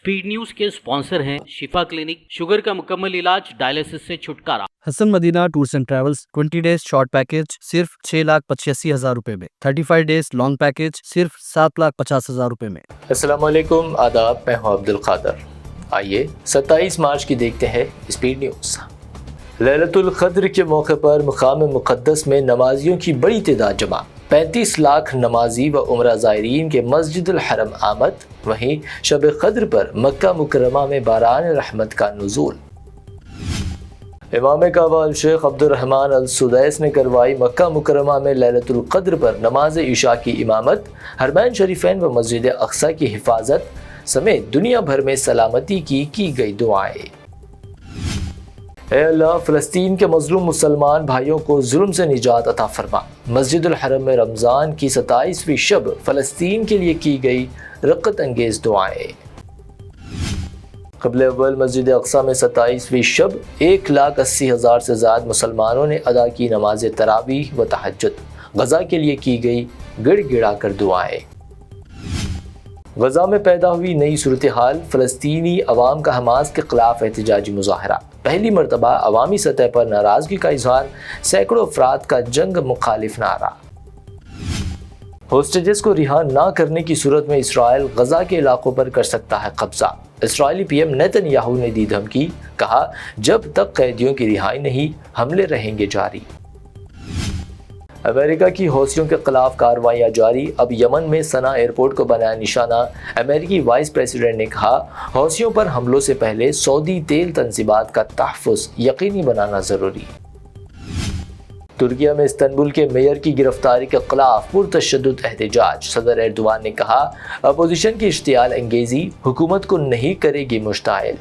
Speed news के sponsor हैं शिफा clinic, sugar का मुकम्मल इलाज, डायलिसिस से छुटकारा। Hasan Madina tours and travels 20 days short package सिर्फ 6,85,000 रुपए में, 35 डेज लॉन्ग पैकेज सिर्फ 7,50,000 रुपए में। अस्सलाम वालेकुम, आदाब, मैं हूं अब्दुल कादर। आइए 27 मार्च की देखते हैं स्पीड न्यूज़। लैलतुल क़द्र के मौके पर मकाम मुक़द्दस में नमाजियों की बड़ी तादाद जमा। 35 लाख नमाजी व उम्रा ज़ायरीन के मस्जिदुल हरम आमद। वहीं शब क़द्र पर मक्का मुकर्रमा में बारान रहमत का नुज़ूल। इमाम काबा शेख अब्दुर्रहमान अल सुदैस ने करवाई मक्का मुकर्रमा में लैलतुल क़द्र पर नमाज इशा की इमामत। हरमैन शरीफैन व मस्जिद अक़सा की हिफाजत समेत दुनिया भर में सलामती की गई दुआएं। ऐ अल्लाह, फ़लस्तीन के मज़लूम मुसलमान भाइयों को जुल्म से निजात अता फरमा। मस्जिदुल हरम में रमज़ान की 27वीं शब फ़लस्तीन के लिए की गई रक़त अंगेज़ दुआएं। क़ब्ल अव्वल मस्जिद अक़सा में 27वीं शब 1,80,000 से ज़्यादा मुसलमानों ने अदा की नमाज तरावीह व तहज्जुद। गज़ा के लिए की गई गिड़गिड़ा कर दुआएं। गज़ा में पैदा हुई नई सूरत हाल। फ़लस्तीनी अवाम का हमास के ख़िलाफ़ एहतजाजी मुज़ाहरा। पहली मरतबा अवामी सतह पर नाराज़गी का इजहार। सैकड़ों अफराद का जंग मुखालिफ नारा। होस्टेजेस को रिहा ना करने की सूरत में इसराइल गज़ा के इलाकों पर कर सकता है कब्जा। इसराइली पीएम नेतन्याहू ने दी धमकी, कहा जब तक कैदियों की रिहाई नहीं, हमले रहेंगे जारी। अमेरिका की हौसियों के खिलाफ कार्रवाइयाँ जारी। अब यमन में सना एयरपोर्ट को बनाया निशाना। अमेरिकी वाइस प्रेसिडेंट ने कहा, हौसियों पर हमलों से पहले सऊदी तेल तंजीबात का तहफ़्फ़ुज़ यकीनी बनाना ज़रूरी। तुर्किया में इस्तांबुल के मेयर की गिरफ्तारी के खिलाफ पुरतशद्दुद एहतजाज। सदर एर्दोआन ने कहा, अपोजिशन की इश्तियाल अंगेज़ी हुकूमत को नहीं करेगी मुश्ताइल।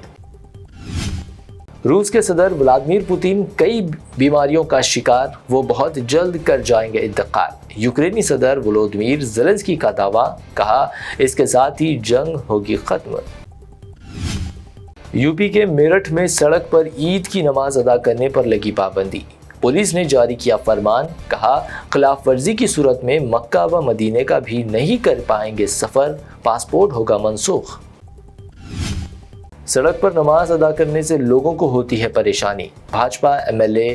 रूस के सदर व्लादिमीर पुतिन कई बीमारियों का शिकार, वो बहुत जल्द कर जाएंगे इंतकाल। यूक्रेनी सदर वोलोदिमीर ज़ेलेंस्की का दावा, कहा इसके साथ ही जंग होगी खत्म। यूपी के मेरठ में सड़क पर ईद की नमाज अदा करने पर लगी पाबंदी। पुलिस ने जारी किया फरमान, कहा खिलाफ वर्जी की सूरत में मक्का व मदीने का भी नहीं कर पाएंगे सफ़र, पासपोर्ट होगा मनसूख। सड़क पर नमाज अदा करने से लोगों को होती है परेशानी। भाजपा एमएलए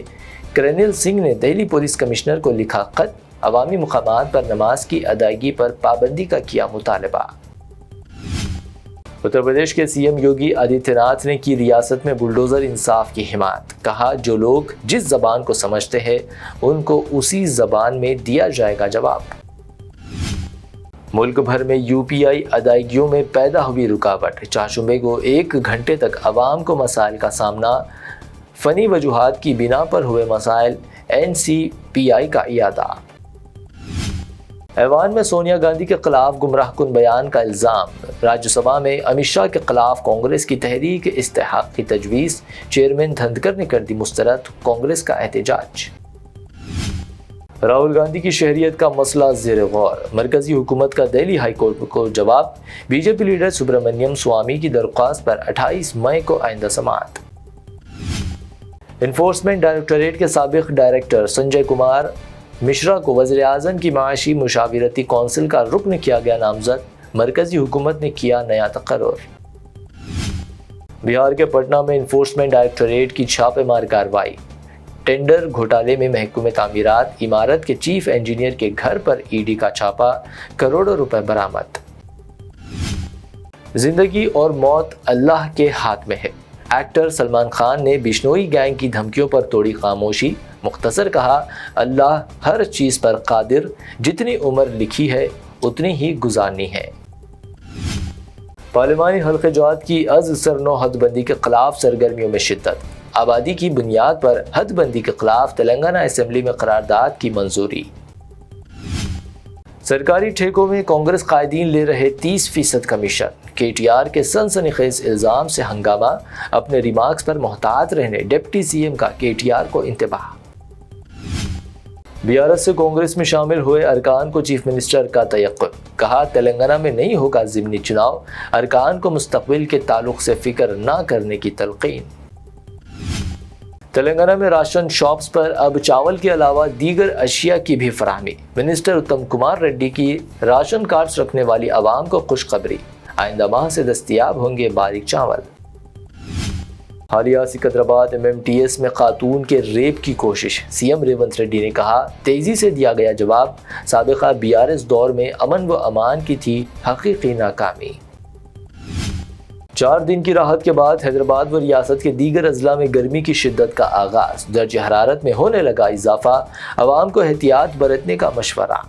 करनिल सिंह ने दिल्ली पुलिस कमिश्नर को लिखा खत। अवामी मुकामात पर नमाज की अदायगी पर पाबंदी का किया मुतालबा। उत्तर प्रदेश के सीएम योगी आदित्यनाथ ने की रियासत में बुलडोज़र इंसाफ की हिमायत। कहा जो लोग जिस ज़बान को समझते हैं उनको उसी ज़बान में दिया जाएगा जवाब। मुल्क भर में यूपीआई अदायगियों में पैदा हुई रुकावट। चारशंबे को 1 घंटे तक आवाम को मसाइल का सामना। फ़नी वजूहात की बिना पर हुए मसाइल। NCPI का इयादा। ऐवान में सोनिया गांधी के खिलाफ गुमराहकुन बयान का इल्ज़ाम। राज्यसभा में अमित शाह के खिलाफ कांग्रेस की तहरीक इस्तेहाक की तजवीज़। चेयरमैन धनखड़ ने कर दी मुस्तरद। कांग्रेस का एहतजाज। राहुल गांधी की शहरियत का मसला ज़ेर गौर। मरकजी हुकूमत का दिल्ली हाई कोर्ट को जवाब। बीजेपी लीडर सुब्रमण्यम स्वामी की दरख्वास्त पर 28 मई को आइंदा समाअत। इन्फोर्समेंट डायरेक्टरेट के साबिक डायरेक्टर संजय कुमार मिश्रा को वज़ीर-ए-आज़म की माशी मुशावरती कौंसिल का रुकन किया गया नामजद। मरकजी हुकूमत ने किया नया तकर्रुर। बिहार के पटना में इन्फोर्समेंट डायरेक्टरेट की छापेमार कार्रवाई। टेंडर घोटाले में महकूम तामीरात इमारत के चीफ इंजीनियर के घर पर ईडी का छापा। करोड़ों रुपए बरामद। जिंदगी और मौत अल्लाह के हाथ में है। एक्टर सलमान खान ने बिश्नोई गैंग की धमकियों पर तोड़ी खामोशी। मुख्तसर कहा, अल्लाह हर चीज़ पर कादिर, जितनी उम्र लिखी है उतनी ही गुजारनी है। पार्लिमानी हल्क़े-जात की अज़ सरनो हदबंदी के खिलाफ सरगर्मियों में शिद्दत। आबादी की बुनियाद पर हदबंदी के खिलाफ तेलंगाना असेंबली में करारदाद की मंजूरी। सरकारी ठेकों में कांग्रेस कायदीन ले रहे 30% कमीशन। KTR के सनसनीखेज इल्ज़ाम से हंगामा। अपने रिमार्क्स पर मोहतात रहने डिप्टी CM का KTR को इंतबाह। BRS से कांग्रेस में शामिल हुए अरकान को चीफ मिनिस्टर का तयक्कुन। कहा तेलंगाना में नहीं होगा ज़िमनी चुनाव। अरकान को मुस्तक़बिल के ताल्लुक से फिक्र न करने की तलक़ीन। तेलंगाना में राशन शॉप्स पर अब चावल के अलावा दीगर अशिया की भी फराहमी। मिनिस्टर उत्तम कुमार रेड्डी की राशन कार्ड्स रखने वाली आवाम को खुशखबरी। آئندہ ماہ سے دستیاب ہوں گے باریک چاول۔ حالیہ سکندرآباد MMTS میں خاتون کے ریپ کی کوشش، CM ریونت ریڈی نے کہا تیزی سے دیا گیا جواب، سابقہ BRS دور میں امن و امان کی تھی حقیقی ناکامی۔ 4 دن کی راحت کے بعد حیدرآباد و ریاست کے دیگر اضلاع میں گرمی کی شدت کا آغاز، درجہ حرارت میں ہونے لگا اضافہ، عوام کو احتیاط برتنے کا مشورہ۔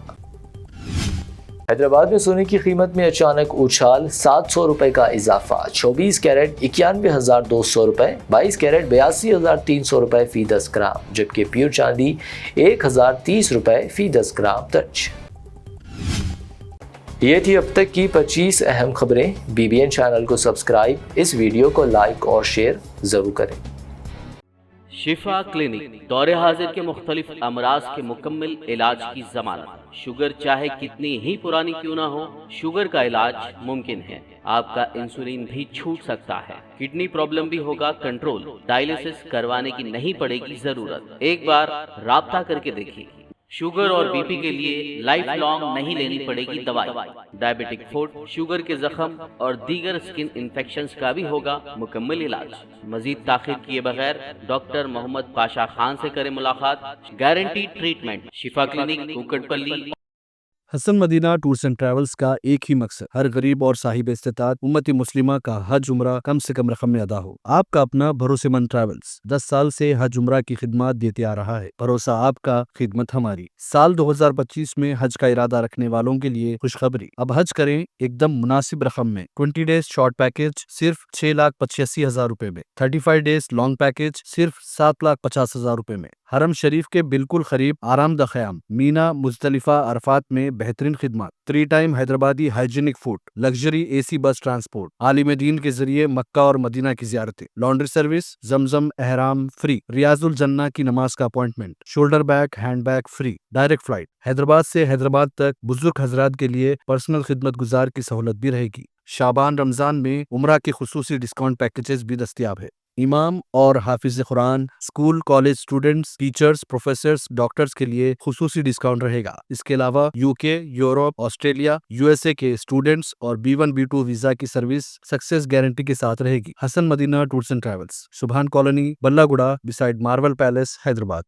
حیدرآباد میں سونے کی قیمت میں اچانک اچھال، 700 روپے کا اضافہ، 24 کیرٹ 91,200 روپے، 22 کیرٹ 82,300 روپے فی 10 گرام، جبکہ پیور چاندی 1,030 روپے فی 10 گرام درج۔ یہ تھی اب تک کی 25 اہم خبریں۔ BBN چینل کو سبسکرائب، اس ویڈیو کو لائک اور شیئر ضرور کریں۔ شفا کلینک دور حاضر کے مختلف امراض کے مکمل علاج کی ضمانت۔ شوگر چاہے کتنی ہی پرانی کیوں نہ ہو، شوگر کا علاج ممکن ہے۔ آپ کا انسولین بھی چھوٹ سکتا ہے، کڈنی پرابلم بھی ہوگا کنٹرول، ڈائلیسس کروانے کی نہیں پڑے گی ضرورت۔ ایک بار رابطہ کر کے دیکھیے۔ شوگر اور BP کے لیے لائف لانگ نہیں لینی پڑے گی دوائی۔ ڈائبیٹک فوڈ، شوگر کے زخم اور دیگر سکن انفیکشنز کا بھی ہوگا مکمل علاج۔ مزید تاخیر کیے بغیر ڈاکٹر محمد پاشا خان سے کریں ملاقات، گارنٹی ٹریٹمنٹ۔ شفا کلینک، کوکٹ پلی۔ حسن مدینہ ٹورز اینڈ ٹریولز کا ایک ہی مقصد، ہر غریب اور صاحب استطاعت امت مسلمہ کا حج عمرہ کم سے کم رقم میں ادا ہو۔ آپ کا اپنا بھروسے مند ٹریولز 10 سال سے حج عمرہ کی خدمات دیتے آ رہا ہے۔ بھروسہ آپ کا، خدمت ہماری۔ سال 2025 میں حج کا ارادہ رکھنے والوں کے لیے خوشخبری، اب حج کریں ایک دم مناسب رقم میں۔ 20 ڈیز شارٹ پیکج صرف 6,85,000 روپے میں، 35 ڈیز لانگ پیکج صرف 7,50,000 روپے میں۔ حرم شریف کے بالکل قریب آرام دہ قیام، مینا، مزدلفہ، عرفات میں بہترین خدمات، 3 time Hyderabadi hygienic food, luxury AC بس ٹرانسپورٹ، عالم دین کے ذریعے مکہ اور مدینہ کی زیارتیں، لانڈری سروس، زمزم احرام فری، ریاض الجنہ کی نماز کا appointment, shoulder bag hand bag free, direct flight Hyderabad سے حیدرآباد تک۔ بزرگ حضرات کے لیے پرسنل خدمت گزار کی سہولت بھی رہے گی۔ شعبان رمضان میں عمرہ کے خصوصی ڈسکاؤنٹ پیکیجز بھی دستیاب ہے۔ امام اور حافظ قرآن، school college students, teachers, professors, doctors کے لیے خصوصی ڈسکاؤنٹ رہے گا۔ اس کے علاوہ UK، یورپ، آسٹریلیا، USA کے اسٹوڈنٹس اور B1 B2 ویزا کی سروس سکسیس گارنٹی کے ساتھ رہے گی۔ حسن مدینہ ٹورز اینڈ ٹریولز، سبحان کالونی، بلہ گڑا، بسائڈ مارول پیلیس، حیدرآباد۔